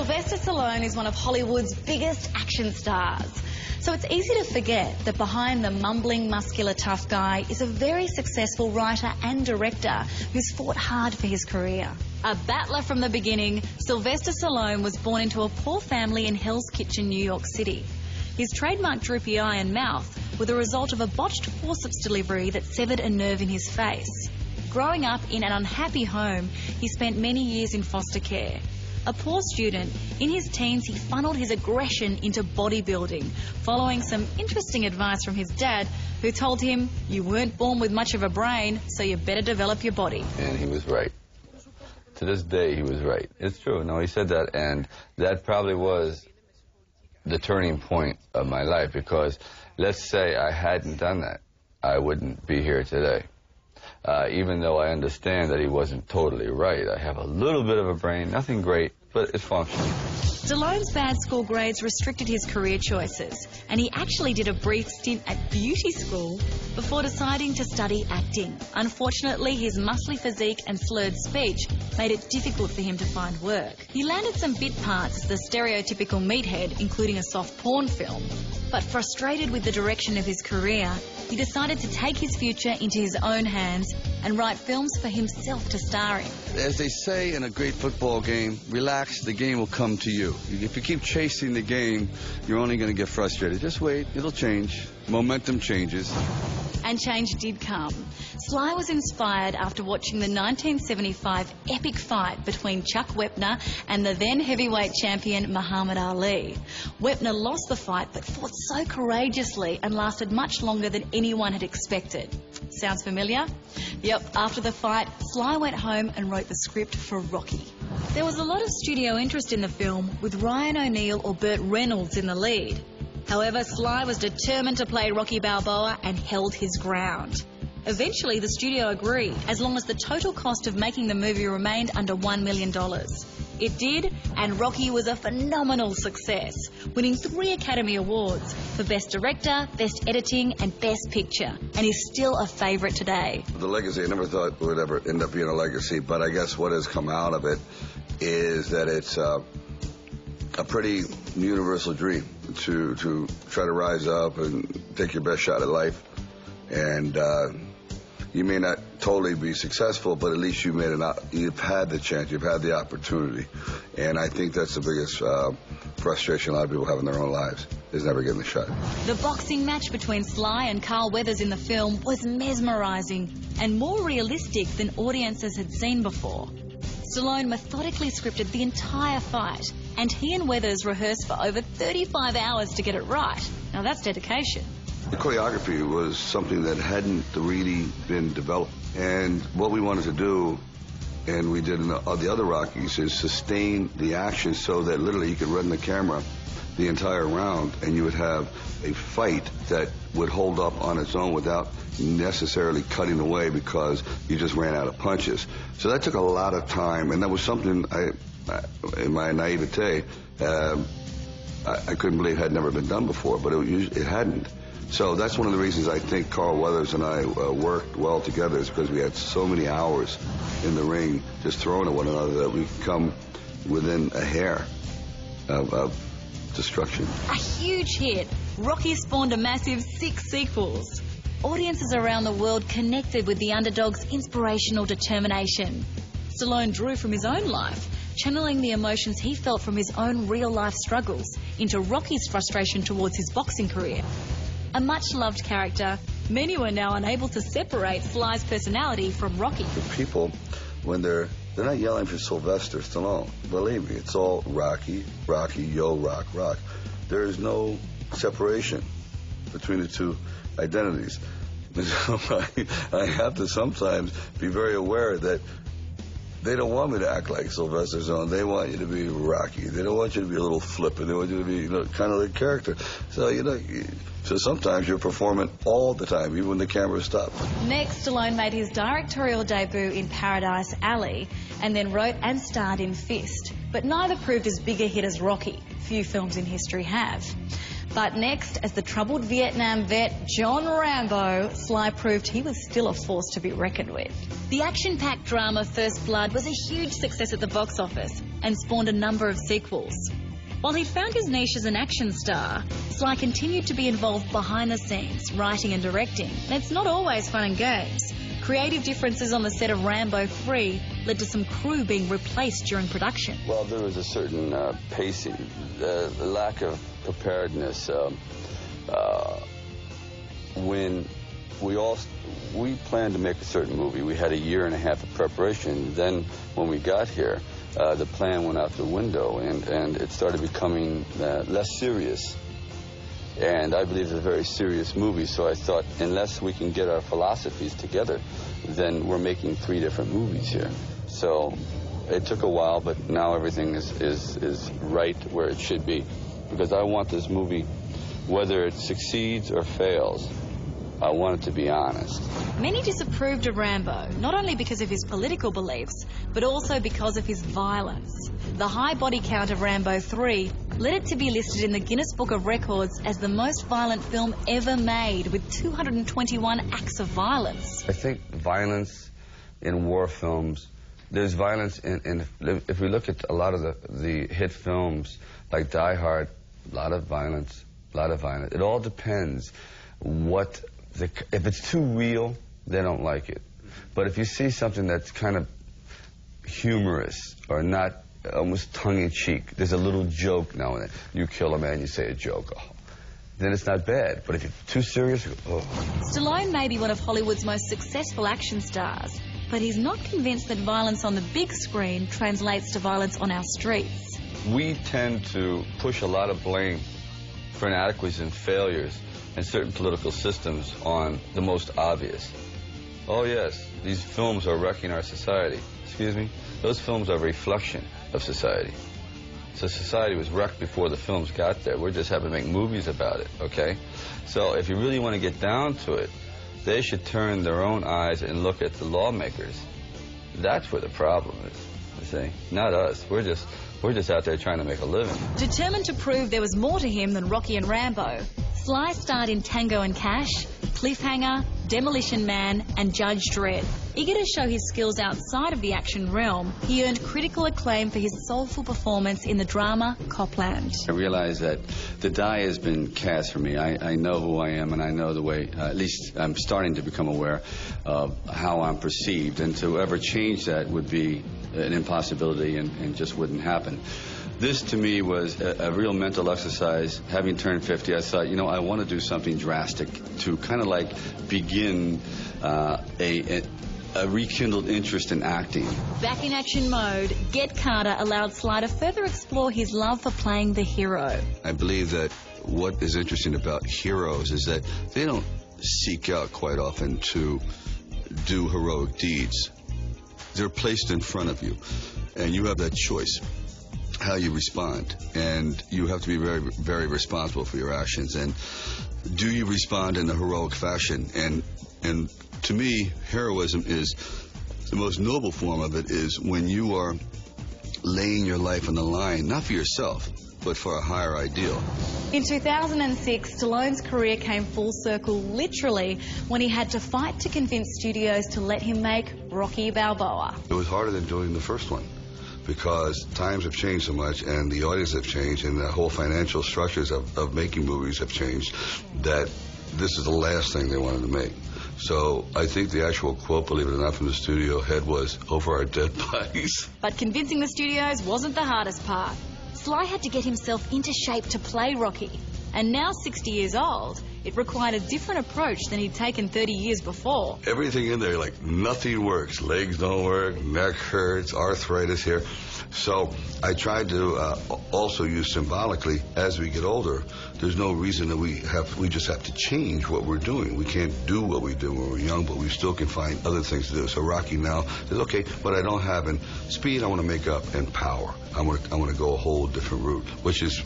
Sylvester Stallone is one of Hollywood's biggest action stars. So it's easy to forget that behind the mumbling, muscular, tough guy is a very successful writer and director who's fought hard for his career. A battler from the beginning, Sylvester Stallone was born into a poor family in Hell's Kitchen, New York City. His trademark droopy eye and mouth were the result of a botched forceps delivery that severed a nerve in his face. Growing up in an unhappy home, he spent many years in foster care. A poor student, in his teens he funneled his aggression into bodybuilding, following some interesting advice from his dad, who told him, "You weren't born with much of a brain, so you better develop your body." And he was right. To this day, he was right. It's true. No, he said that, and that probably was the turning point of my life, because let's say I hadn't done that, I wouldn't be here today. Even though I understand that he wasn't totally right. I have a little bit of a brain, nothing great, but it's functional. Stallone's bad school grades restricted his career choices, and he actually did a brief stint at beauty school before deciding to study acting. Unfortunately, his muscly physique and slurred speech made it difficult for him to find work. He landed some bit parts as the stereotypical meathead, including a soft porn film. But frustrated with the direction of his career, he decided to take his future into his own hands and write films for himself to star in. As they say in a great football game, relax, the game will come to you. If you keep chasing the game, you're only going to get frustrated. Just wait, it'll change. Momentum changes. And change did come. Sly was inspired after watching the 1975 epic fight between Chuck Wepner and the then heavyweight champion Muhammad Ali. Wepner lost the fight but fought so courageously and lasted much longer than anyone had expected. Sounds familiar? Yep, after the fight, Sly went home and wrote the script for Rocky. There was a lot of studio interest in the film, with Ryan O'Neal or Burt Reynolds in the lead. However, Sly was determined to play Rocky Balboa and held his ground. Eventually, the studio agreed, as long as the total cost of making the movie remained under $1 million. It did, and Rocky was a phenomenal success, winning 3 Academy Awards for Best Director, Best Editing and Best Picture, and is still a favourite today. The legacy, I never thought would ever end up being a legacy, but I guess what has come out of it is that it's a pretty universal dream to try to rise up and take your best shot at life. And you may not totally be successful, but at least you've had the chance, you've had the opportunity. And I think that's the biggest frustration a lot of people have in their own lives, is never getting the shot. The boxing match between Sly and Carl Weathers in the film was mesmerising and more realistic than audiences had seen before. Stallone methodically scripted the entire fight, and he and Weathers rehearsed for over 35 hours to get it right. Now that's dedication. The choreography was something that hadn't really been developed. And what we wanted to do, and we did in the other Rockies, is sustain the action so that literally you could run the camera the entire round and you would have a fight that would hold up on its own without necessarily cutting away because you just ran out of punches. So that took a lot of time, and that was something in my naivete, I couldn't believe had never been done before, but it hadn't. So that's one of the reasons I think Carl Weathers and I worked well together, is because we had so many hours in the ring just throwing at one another that we come within a hair of destruction. A huge hit, Rocky spawned a massive 6 sequels. Audiences around the world connected with the underdog's inspirational determination. Stallone drew from his own life, channeling the emotions he felt from his own real-life struggles into Rocky's frustration towards his boxing career. A much-loved character, many were now unable to separate Sly's personality from Rocky. The people, when they're not yelling for Sylvester Stallone. Believe me, it's all Rocky, Rocky, yo, rock, rock. There is no separation between the two identities. So I have to sometimes be very aware that they don't want me to act like Sylvester Stallone. They want you to be Rocky. They don't want you to be a little flippant. They want you to be, kind of the character. So, so sometimes you're performing all the time, even when the camera stops. Next, Stallone made his directorial debut in Paradise Alley and then wrote and starred in Fist. But neither proved as big a hit as Rocky. Few films in history have. But next, as the troubled Vietnam vet John Rambo, Sly proved he was still a force to be reckoned with. The action-packed drama First Blood was a huge success at the box office and spawned a number of sequels. While he'd found his niche as an action star, Sly continued to be involved behind the scenes, writing and directing. And it's not always fun and games. Creative differences on the set of Rambo 3 led to some crew being replaced during production. Well, there was a certain pacing, the lack of preparedness. When we planned to make a certain movie, we had a year and a half of preparation. Then when we got here, the plan went out the window, and it started becoming less serious. And I believe it's a very serious movie, so I thought, unless we can get our philosophies together, then we're making 3 different movies here. So it took a while, but now everything is right where it should be. Because I want this movie, whether it succeeds or fails, I want it to be honest. Many disapproved of Rambo, not only because of his political beliefs, but also because of his violence. The high body count of Rambo 3 led it to be listed in the Guinness Book of Records as the most violent film ever made, with 221 acts of violence. I think violence in war films, there's violence in if we look at a lot of the hit films, like Die Hard, a lot of violence. It all depends if it's too real, they don't like it. But if you see something that's kind of humorous or not almost tongue-in-cheek, there's a little joke now and then. You kill a man, you say a joke. Oh, then it's not bad. But if it's too serious, oh. Stallone may be one of Hollywood's most successful action stars, but he's not convinced that violence on the big screen translates to violence on our streets. We tend to push a lot of blame for inadequacies and failures in certain political systems on the most obvious. Oh yes, these films are wrecking our society. Excuse me? Those films are a reflection of society. So society was wrecked before the films got there. We're just having to make movies about it, okay? So if you really want to get down to it, they should turn their own eyes and look at the lawmakers. That's where the problem is, you see? Not us. We're just out there trying to make a living. Determined to prove there was more to him than Rocky and Rambo, Sly starred in Tango and Cash, Cliffhanger, Demolition Man and Judge Dredd. Eager to show his skills outside of the action realm, he earned critical acclaim for his soulful performance in the drama Copland. I realize that the die has been cast for me. I know who I am, and I know the way, at least I'm starting to become aware of how I'm perceived, and to ever change that would be an impossibility and just wouldn't happen. This, to me, was a real mental exercise. Having turned 50, I thought, you know, I want to do something drastic to kind of like begin a rekindled interest in acting. Back in action mode, Get Carter allowed Sly to further explore his love for playing the hero. I believe that what is interesting about heroes is that they don't seek out quite often to do heroic deeds. They're placed in front of you, and you have that choice how you respond, and you have to be very, very responsible for your actions. And do you respond in a heroic fashion? And to me, heroism is the most noble form of it is when you are laying your life on the line, not for yourself, but for a higher ideal. In 2006, Stallone's career came full circle literally when he had to fight to convince studios to let him make Rocky Balboa. It was harder than doing the first one, because times have changed so much and the audience have changed and the whole financial structures of making movies have changed, that this is the last thing they wanted to make. So I think the actual quote, believe it or not, from the studio head was, "Over our dead bodies." But convincing the studios wasn't the hardest part. Sly had to get himself into shape to play Rocky. And now 60 years old, it required a different approach than he'd taken 30 years before. Everything in there, like nothing works. Legs don't work, neck hurts, arthritis here. So I tried to also use symbolically, as we get older, there's no reason that we just have to change what we're doing. We can't do what we did when we were young, but we still can find other things to do. So Rocky now says, okay, what I don't have in speed, I want to make up in power. I want to go a whole different route, which is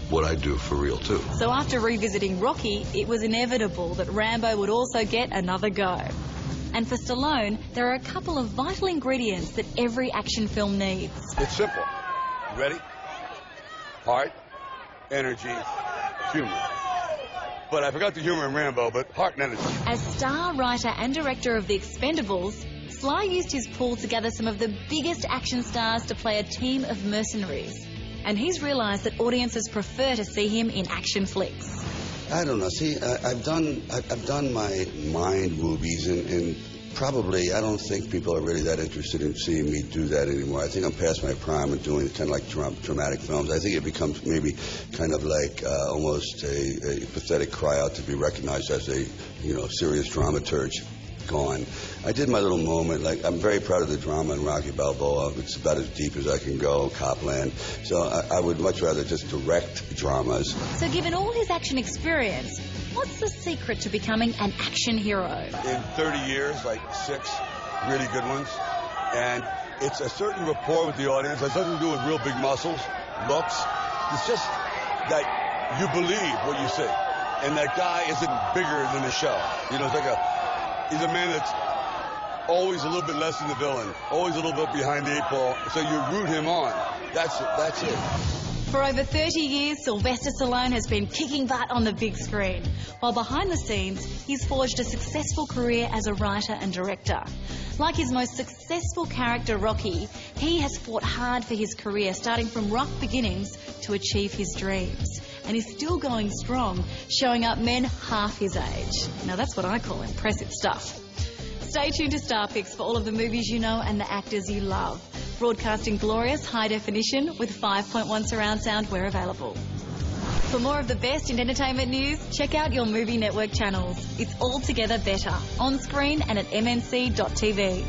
what I do for real, too. So after revisiting Rocky, it was inevitable that Rambo would also get another go. And for Stallone, there are a couple of vital ingredients that every action film needs. It's simple. Ready? Heart, energy, humor. But I forgot the humor in Rambo, but heart and energy. As star, writer and director of The Expendables, Sly used his pool to gather some of the biggest action stars to play a team of mercenaries. And he's realised that audiences prefer to see him in action flicks. I don't know. See, I've done my mind movies, and probably I don't think people are really that interested in seeing me do that anymore. I think I'm past my prime of doing kind of like dramatic films. I think it becomes maybe kind of like almost a pathetic cry out to be recognized as a serious dramaturge. Gone. I did my little moment. Like, I'm very proud of the drama in Rocky Balboa. It's about as deep as I can go, Copland. So I would much rather just direct dramas. So given all his action experience, what's the secret to becoming an action hero? In 30 years, like 6 really good ones. And it's a certain rapport with the audience. It has nothing to do with real big muscles, looks. It's just that you believe what you see. And that guy isn't bigger than the show. It's like he's a man that's always a little bit less than the villain, always a little bit behind the 8 ball, so you root him on. That's it. For over 30 years, Sylvester Stallone has been kicking butt on the big screen, while behind the scenes, he's forged a successful career as a writer and director. Like his most successful character, Rocky, he has fought hard for his career, starting from rock beginnings to achieve his dreams. And he's still going strong, showing up men half his age. Now that's what I call impressive stuff. Stay tuned to Star Picks for all of the movies you know and the actors you love. Broadcasting glorious high definition with 5.1 surround sound where available. For more of the best in entertainment news, check out your Movie Network channels. It's altogether better, on screen and at mnc.tv.